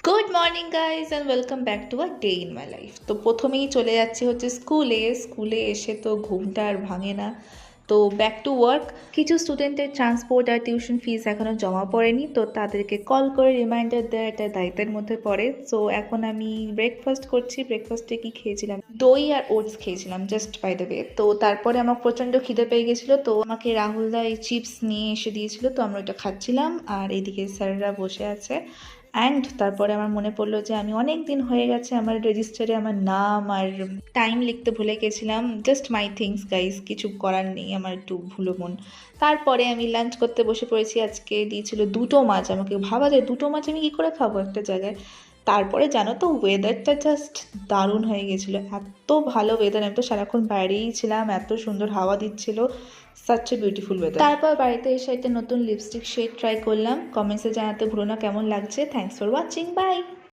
Good morning guys and welcome back to a day in my life. তো প্রথমেই চলে যাচ্ছি হচ্ছে স্কুলে এসে তো ঘুমটা আর ভাঙে না। তো ব্যাক টু ওয়ার্ক। কিছু স্টুডেন্টের ট্রান্সপোর্ট আর টিউশন ফিস এখনও জমা পড়েনি, তো তাদেরকে কল করে রিমাইন্ডার দেওয়া একটা দায়িত্বের মধ্যে পড়ে। সো এখন আমি ব্রেকফাস্ট করছি। ব্রেকফাস্টে কি খেয়েছিলাম? দই আর ওটস খেয়েছিলাম, জাস্ট বাই দ্য ওয়ে। তো তারপরে আমার প্রচণ্ড খিদে পেয়ে গেছিলো, তো আমাকে রাহুলদা এই চিপস নিয়ে এসে দিয়েছিল, তো আমরা ওটা খাচ্ছিলাম আর এদিকে স্যাররা বসে আছে। অ্যান্ড তারপরে আমার মনে পড়লো যে আমি অনেক দিন হয়ে গেছে আমার রেজিস্টারে আমার নাম আর টাইম লিখতে ভুলে গেছিলাম। জাস্ট মাই থিংস গাইস, কিছু করার নেই, আমার একটু ভুলো মন। তারপরে আমি লাঞ্চ করতে বসে পড়েছি। আজকে দিয়েছিল দুটো মাছ, আমাকে ভাবা যায় দুটো মাছ আমি কী করে খাবো একটা জায়গায়। তারপরে জানো তো ওয়েদারটা জাস্ট দারুণ হয়ে গেছিলো, এত ভালো ওয়েদার। আমি তো সারাক্ষণ বাইরেই ছিলাম, এত সুন্দর হাওয়া দিচ্ছিল, সাচ এ বিউটিফুল ওয়েদার। তারপর বাড়িতে এসে একটা নতুন লিপস্টিক শেড ট্রাই করলাম। কমেন্টসে জানাতে ভুলো না কেমন লাগছে। Thanks for watching, by.